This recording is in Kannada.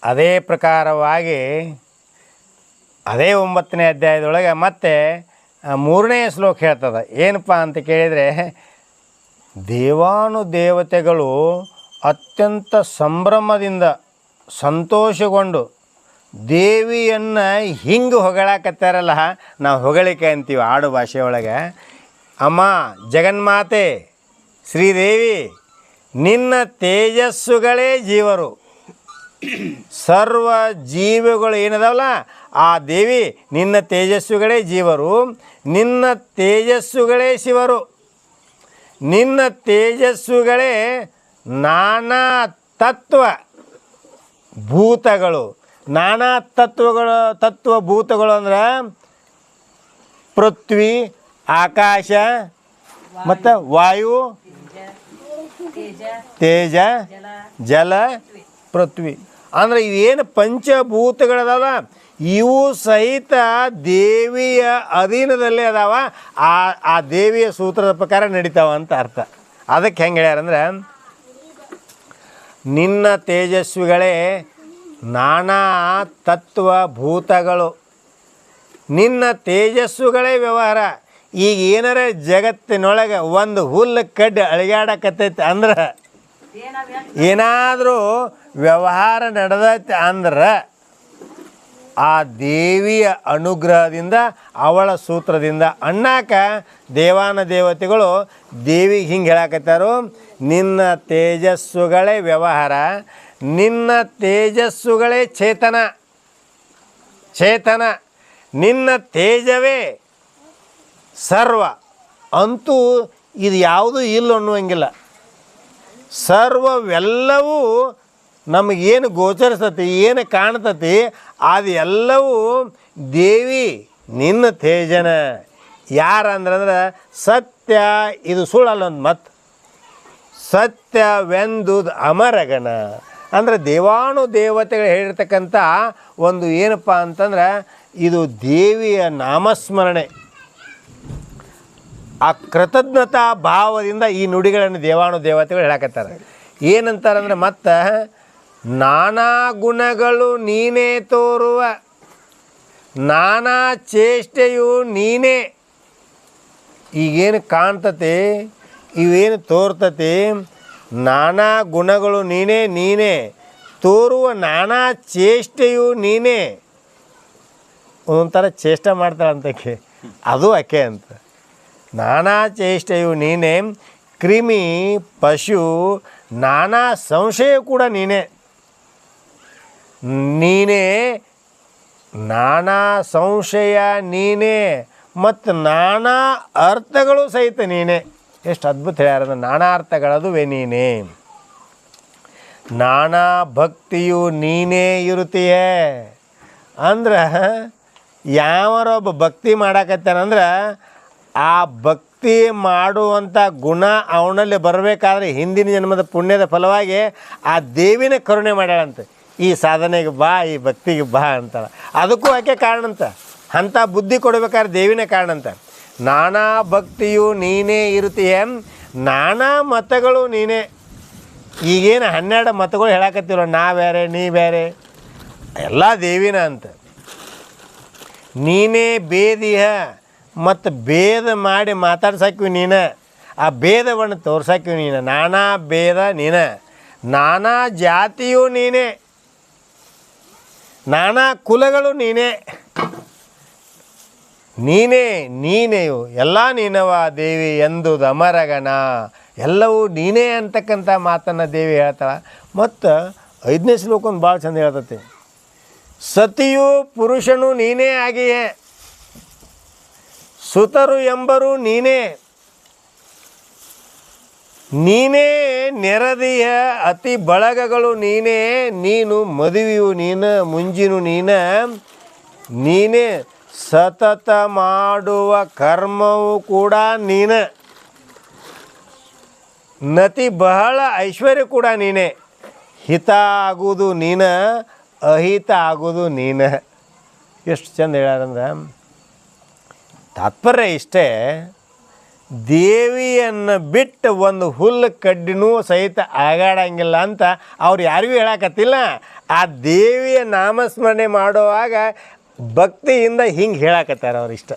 ಅದೇ ಪ್ರಕಾರವಾಗಿ ಅದೇ 9ನೇ ಅಧ್ಯಾಯದೊಳಗೆ ಮತ್ತೆ 3ನೇ ಶ್ಲೋಕ ಹೇಳ್ತದೆ. ಏನಪ್ಪ ಅಂತ ಕೇಳಿದರೆ, ದೇವಾನುದೇವತೆಗಳು ಅತ್ಯಂತ ಸಂಭ್ರಮದಿಂದ ಸಂತೋಷಗೊಂಡು ದೇವಿಯನ್ನು ಹಿಂಗೆ ಹೊಗಳಾಕತ್ತಾರಲ್ಲ, ನಾವು ಹೊಗಳಿಕೆ ಅಂತೀವಿ ಆಡು ಭಾಷೆಯೊಳಗೆ. ಅಮ್ಮ ಜಗನ್ಮಾತೆ ಶ್ರೀದೇವಿ, ನಿನ್ನ ತೇಜಸ್ಸುಗಳೇ ಜೀವರು, ಸರ್ವ ಜೀವಿಗಳು ಏನದವಲ್ಲ ಆ ದೇವಿ ನಿನ್ನ ತೇಜಸ್ಸುಗಳೇ ಜೀವರು, ನಿನ್ನ ತೇಜಸ್ಸುಗಳೇ ಶಿವರು, ನಿನ್ನ ತೇಜಸ್ಸುಗಳೇ ನಾನಾ ತತ್ವ ಭೂತಗಳು. ನಾನಾ ತತ್ವಭೂತಗಳು ಅಂದ್ರೆ ಪೃಥ್ವಿ, ಆಕಾಶ ಮತ್ತು ವಾಯು, ತೇಜ, ಜಲ, ಪೃಥ್ವಿ ಅಂದರೆ ಇವೇನು ಪಂಚಭೂತಗಳದಾವ ಇವು ಸಹಿತ ದೇವಿಯ ಅಧೀನದಲ್ಲಿ ಅದಾವ. ಆ ದೇವಿಯ ಸೂತ್ರದ ಪ್ರಕಾರ ನಡೀತಾವ ಅಂತ ಅರ್ಥ. ಅದಕ್ಕೆ ಹೆಂಗೆ ಹೇಳ್ಯಾರಂದ್ರೆ, ನಿನ್ನ ತೇಜಸ್ವಿಗಳೇ ನಾನಾ ತತ್ವಭೂತಗಳು, ನಿನ್ನ ತೇಜಸ್ಸುಗಳೇ ವ್ಯವಹಾರ. ಈಗ ಏನಾರ ಜಗತ್ತಿನೊಳಗೆ ಒಂದು ಹುಲ್ಲು ಕಡ್ಡಿ ಅಳಿಗಾಡಕತ್ತೈತೆ ಅಂದ್ರೆ, ಏನಾದರೂ ವ್ಯವಹಾರ ನಡೆದೈತೆ ಅಂದ್ರೆ ಆ ದೇವಿಯ ಅನುಗ್ರಹದಿಂದ, ಅವಳ ಸೂತ್ರದಿಂದ ಅಣ್ಣಾಕ ದೇವಾನ ದೇವತೆಗಳು ದೇವಿಗೆ ಹಿಂಗೆ ಹೇಳಕತ್ತಾರು, ನಿನ್ನ ತೇಜಸ್ಸುಗಳೇ ವ್ಯವಹಾರ, ನಿನ್ನ ತೇಜಸ್ಸುಗಳೇ ಚೇತನ, ನಿನ್ನ ತೇಜವೇ ಸರ್ವ. ಅಂತೂ ಇದು ಯಾವುದೂ ಇಲ್ಲ ಅನ್ನುವಂಗಿಲ್ಲ. ಸರ್ವವೆಲ್ಲವೂ ನಮಗೇನು ಗೋಚರಿಸ್ತತಿ, ಏನು ಕಾಣ್ತತಿ, ಅದು ಎಲ್ಲವೂ ದೇವಿ ನಿನ್ನ ತೇಜನ. ಯಾರಂದ್ರೆ ಸತ್ಯ, ಇದು ಸುಳ್ಳಲ್ಲ ಒಂದು ಮತ್ತು ಸತ್ಯವೆಂದುದು ಅಮರಗಣ ಅಂದರೆ ದೇವಾನು ದೇವತೆಗಳು ಹೇಳಿರ್ತಕ್ಕಂಥ ಒಂದು ಏನಪ್ಪ ಅಂತಂದ್ರೆ ಇದು ದೇವಿಯ ನಾಮಸ್ಮರಣೆ. ಆ ಕೃತಜ್ಞತಾ ಭಾವದಿಂದ ಈ ನುಡಿಗಳನ್ನು ದೇವಾನು ದೇವತೆಗಳು ಹೇಳಕತ್ತಾರೆ. ಏನಂತಾರಂದ್ರೆ, ಮತ್ತು ನಾನಾ ಗುಣಗಳು ನೀನೇ ತೋರುವ, ನಾನಾ ಚೇಷ್ಟೆಯು ನೀನೇ. ಈಗೇನು ಕಾಣ್ತತಿ, ಇವೇನು ತೋರ್ತತಿ, ನಾನಾ ಗುಣಗಳು ನೀನೇ ತೋರುವ, ನಾನಾ ಚೇಷ್ಟೆಯು ನೀನೇ. ಒಂಥರ ಚೇಷ್ಟೆ ಮಾಡ್ತಾಳಂತಕ್ಕೆ, ಅದು ಆಕೆ ಅಂತ. ನಾನಾ ಚೇಷ್ಟೆಯು ನೀನೇ, ಕ್ರಿಮಿ ಪಶು ನಾನಾ ಸಂಶಯ ಕೂಡ ನೀನೇ. ನಾನಾ ಸಂಶಯ ನೀನೇ ಮತ್ತು ನಾನಾ ಅರ್ಥಗಳು ಸಹಿತ ನೀನೇ. ಎಷ್ಟು ಅದ್ಭುತ ಹೇಳ್ಯಾರ. ನಾನಾ ಅರ್ಥಗಳದುವೆ ನೀನೇ, ನಾನಾ ಭಕ್ತಿಯು ನೀನೇ ಇರುತ್ತೀಯೇ. ಅಂದ್ರೆ ಯಾವರೊಬ್ಬ ಭಕ್ತಿ ಮಾಡಾಕತ್ತಾನಂದ್ರೆ ಆ ಭಕ್ತಿ ಮಾಡುವಂಥ ಗುಣ ಅವನಲ್ಲಿ ಬರಬೇಕಾದ್ರೆ ಹಿಂದಿನ ಜನ್ಮದ ಪುಣ್ಯದ ಫಲವಾಗಿ ಆ ದೇವಿನ ಕರುಣೆ ಮಾಡ್ಯಾಳಂತೆ. ಈ ಸಾಧನೆಗೆ ಬಾ, ಈ ಭಕ್ತಿಗೆ ಬಾ ಅಂತಾಳೆ. ಅದಕ್ಕೂ ಆಕೆ ಕಾರಣ ಅಂತ. ಅಂಥ ಬುದ್ಧಿ ಕೊಡಬೇಕಾದ್ರೆ ದೇವಿನೇ ಕಾರಣ ಅಂತ. ನಾನಾ ಭಕ್ತಿಯು ನೀನೇ ಇರುತ್ತೀಯ, ನಾನಾ ಮತಗಳು ನೀನೇ. ಈಗೇನು 12 ಮತಗಳು ಹೇಳಕತ್ತಿರೋ, ನಾ ಬೇರೆ ನೀ ಬೇರೆ, ಎಲ್ಲ ದೇವಿನ ಅಂತ. ನೀನೇ ಭೇದಿಯ ಮತ್ತು ಭೇದ ಮಾಡಿ ಮಾತಾಡ್ಸಾಕಿವಿ ನೀನು, ಆ ಭೇದವನ್ನು ತೋರ್ಸಾಕಿವಿ ನೀನು. ನಾನಾ ಭೇದ ನೀನು, ನಾನಾ ಜಾತಿಯು ನೀನೇ, ನಾನಾ ಕುಲಗಳು ನೀನೇ. ನೀನೆಯು ಎಲ್ಲ ನೀನವ ದೇವಿ ಎಂದುದು ಅಮರಗಣ. ಎಲ್ಲವೂ ನೀನೇ ಅಂತಕ್ಕಂಥ ಮಾತನ್ನು ದೇವಿ ಹೇಳ್ತಾಳೆ. ಮತ್ತು 5ನೇ ಶ್ಲೋಕ ಒಂದು ಭಾಳ ಚಂದ ಹೇಳ್ತತಿ. ಸತಿಯು ಪುರುಷನು ನೀನೇ ಆಗಿಯೇ, ಸುತರು ಎಂಬರು ನೀನೇ, ನೆರದಿಯ ಅತಿ ಬಳಗಗಳು ನೀನೇ. ನೀನು ಮದುವೆಯು ನೀನು, ಮುಂಜಿನು ನೀನೇ, ಸತತ ಮಾಡುವ ಕರ್ಮವು ಕೂಡ ನೀನು, ನತಿ ಬಹಳ ಐಶ್ವರ್ಯ ಕೂಡ ನೀನೇ. ಹಿತ ಆಗುವುದು ನೀನು, ಅಹಿತ ಆಗುವುದು ನೀನು. ಎಷ್ಟು ಚಂದ ಹೇಳ್ಯಾರಂದ್ರೆ ತಾತ್ಪರ್ಯ ಇಷ್ಟೇ. ದೇವಿಯನ್ನು ಬಿಟ್ಟು ಒಂದು ಹುಲ್ಲು ಕಡ್ಡಿನೂ ಸಹಿತ ಆಗಾಡಂಗಿಲ್ಲ ಅಂತ ಅವ್ರು ಯಾರಿಗೂ ಹೇಳಕತ್ತಿಲ್ಲ. ಆ ದೇವಿಯ ನಾಮಸ್ಮರಣೆ ಮಾಡುವಾಗ ಭಕ್ತಿಯಿಂದ ಹಿಂಗೆ ಹೇಳಕತ್ತಾರ ಅವ್ರು ಇಷ್ಟ.